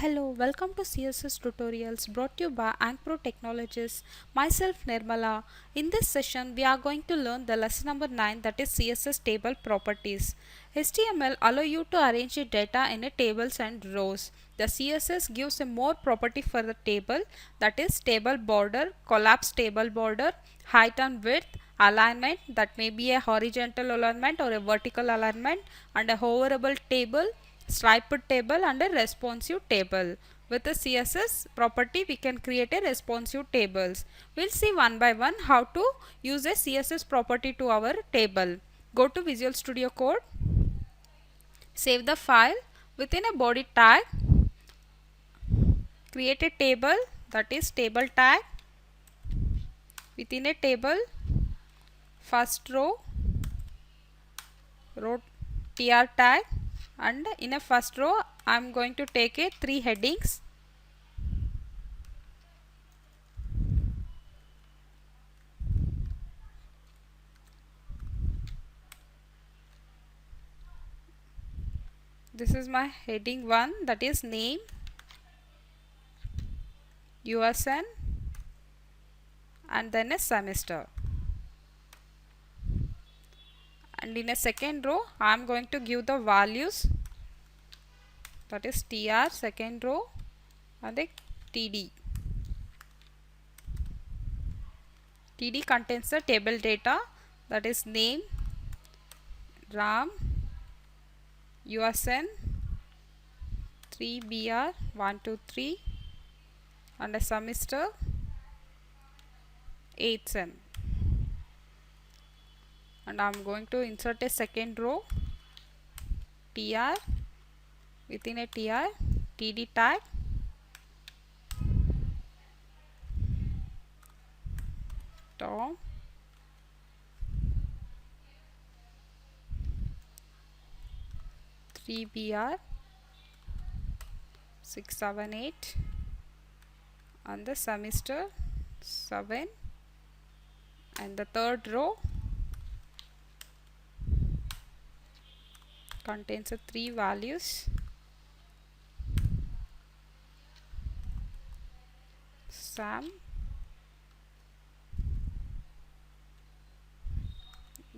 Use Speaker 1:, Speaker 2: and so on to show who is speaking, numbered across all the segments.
Speaker 1: Hello, welcome to CSS tutorials brought to you by Ankpro Technologies. Myself Nirmala. In this session, we are going to learn the lesson number 9, that is CSS table properties. HTML allow you to arrange your data in a tables and rows. The CSS gives a more property for the table, that is table border, collapse table border, height and width, alignment, that may be a horizontal alignment or a vertical alignment, and a hoverable table, striped table and a responsive table. With a CSS property we can create a responsive tables. We'll see one by one how to use a CSS property to our table. Go to Visual Studio Code, save the file, within a body tag create a table, that is table tag, within a table first row tr tag, and in a first row I am going to take a 3 headings. This is my heading 1, that is name, USN, and then a semester. And in a second row I am going to give the values, that is tr second row and a td. td contains the table data, that is name, ram, usn, 3br 123, and a semester 8 sem. And I am going to insert a second row tr, within a tr td tag, tom, br 678, and the semester 7, and the third row contains 3 values, sam,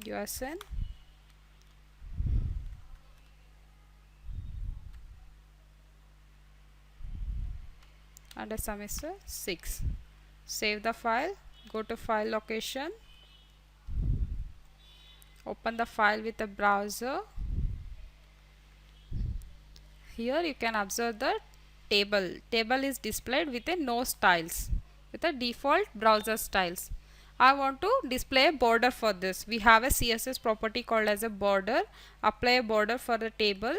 Speaker 1: usn, and a semester 6. Save the file, go to file location, open the file with a browser. Here you can observe the table is displayed with a no styles, with a default browser styles. I want to display a border for this. We have a CSS property called as a border. Apply a border for the table.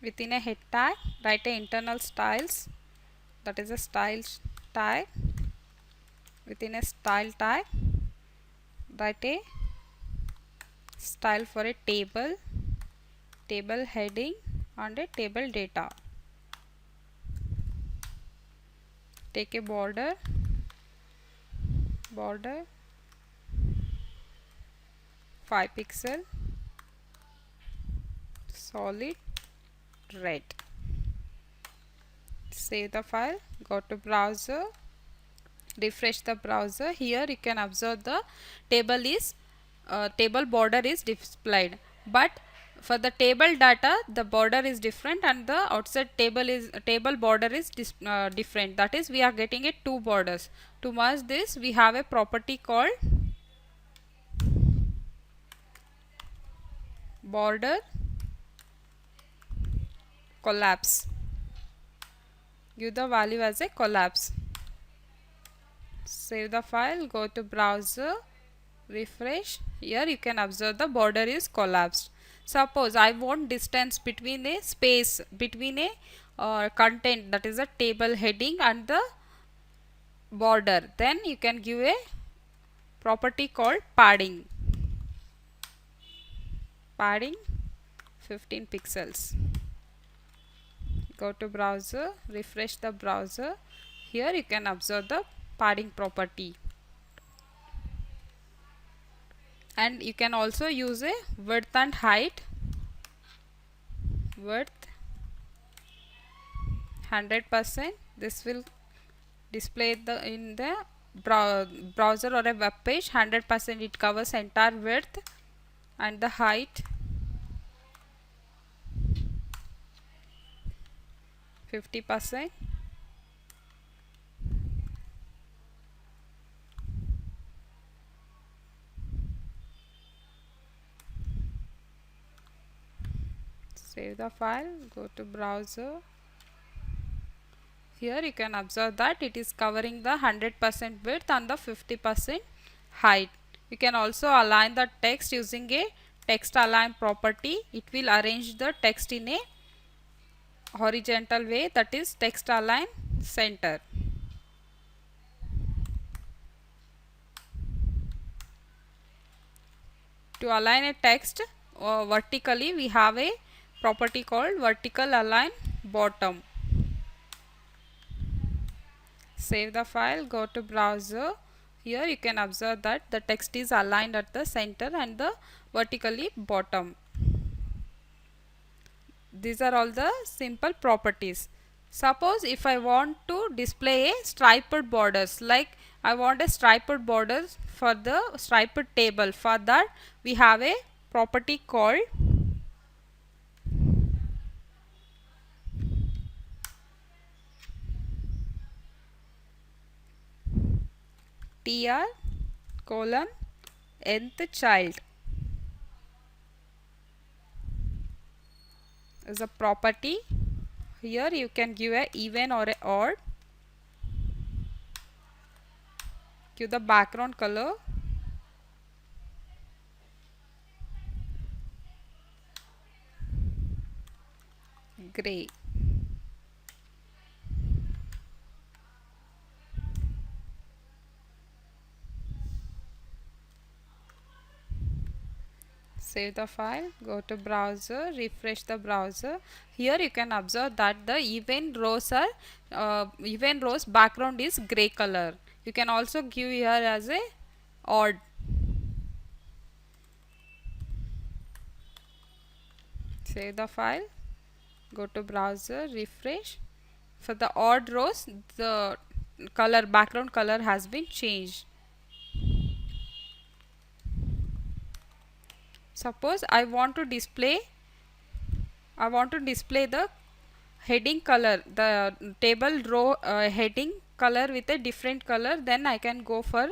Speaker 1: Within a head tag write a internal styles, that is a styles tag. Within a style tag write a style for a table, table heading and a table data. Take a border 5 pixel, solid red. Save the file, go to browser, refresh the browser. Here you can observe the table border is displayed, but for the table data the border is different and the outside table border is different. That is, we are getting 2 borders. To merge this we have a property called border collapse. Give the value as a collapse. Save the file, go to browser, refresh. Here you can observe the border is collapsed. Suppose I want distance between a space between a content, that is a table heading, and the border, then you can give a property called padding. Padding 15 pixels. Go to browser, refresh the browser. Here you can observe the padding property. and you can also use a width and height. Width 100%. This will display the in the browser or a web page. 100% it covers entire width, and the height 50%. Save the file, go to browser. Here you can observe that it is covering the 100% width and the 50% height. You can also align the text using a text align property. It will arrange the text in a horizontal way, that is text align center. To align a text vertically, we have a property called vertical align bottom. Save the file, go to browser. Here you can observe that the text is aligned at the center and the vertically bottom. These are all the simple properties. Suppose if I want to display a striped borders, like I want a striped borders for the striped table. For that we have a property called tr colon nth child is a property. Here you can give a even or a odd. Give the background color gray. Save the file, go to browser, refresh the browser. Here you can observe that the even rows background is gray color. You can also give here as a odd. Save the file, go to browser, refresh. For the odd rows, the background color has been changed. Suppose I want to display the heading color, the table row heading color with a different color, then I can go for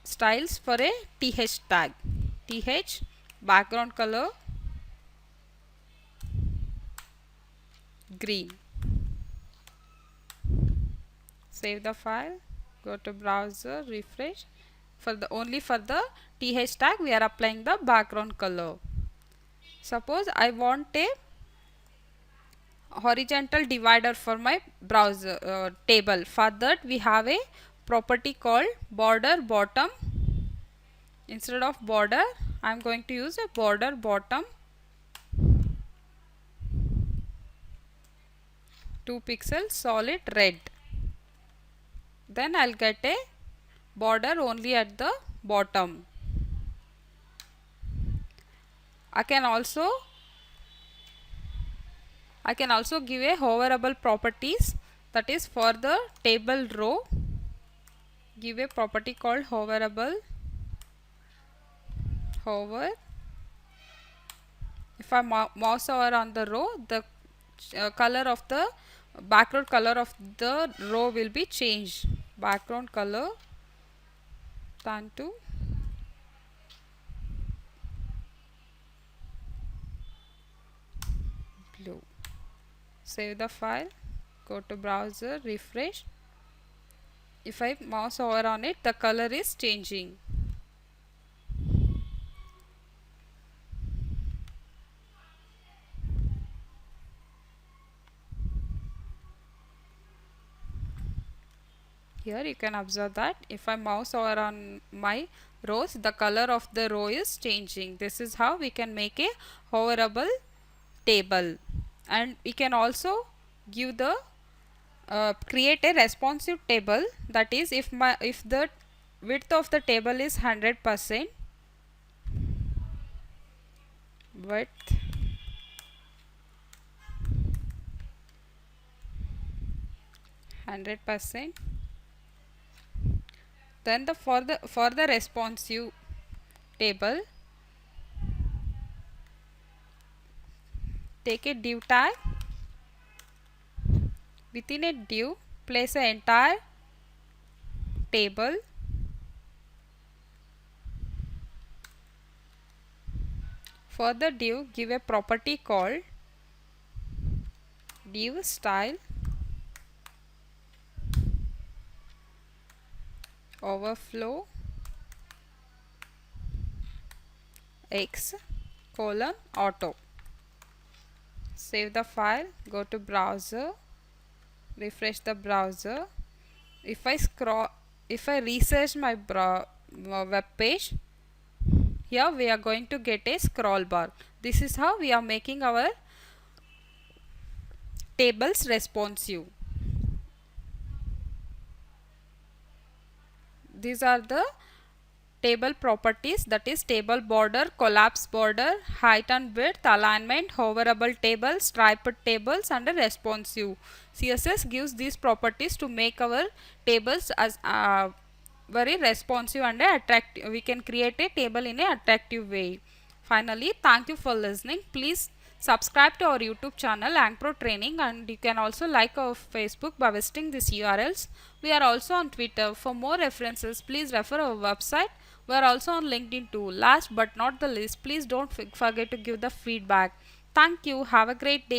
Speaker 1: styles for a th tag. Th background color green. Save the file, go to browser, refresh. For the only for the th tag we are applying the background color. Suppose I want a horizontal divider for my browser table. For that we have a property called border bottom. Instead of border I am going to use a border bottom 2 pixel solid red. Then I'll get a border only at the bottom. I can also give a hoverable properties, that is for the table row give a property called hoverable. Hover, if I mouse over on the row, the color of the background color of the row will be changed. Background color turn to blue. Save the file, go to browser, refresh. If I mouse over on it, the color is changing. Here you can observe that if I mouse over on my rows, the color of the row is changing. This is how we can make a hoverable table. And we can also give the create a responsive table, that is if the width of the table is 100%, width 100%. Then for the responsive table, take a div tag. Within a div, place an entire table. For the div, give a property called div style overflow x colon auto. Save the file, go to browser, refresh the browser. If I research my web page, here we are going to get a scroll bar. This is how we are making our tables responsive. These are the table properties, that is table border, collapse border, height and width, alignment, hoverable tables, striped tables and a responsive. CSS gives these properties to make our tables as very responsive and attractive. We can create a table in an attractive way. Finally, thank you for listening. Please subscribe to our YouTube channel Ankpro Training, and you can also like our Facebook by visiting these URLs. We are also on Twitter. For more references, please refer our website. We are also on LinkedIn too. Last but not the least, please don't forget to give the feedback. Thank you. Have a great day.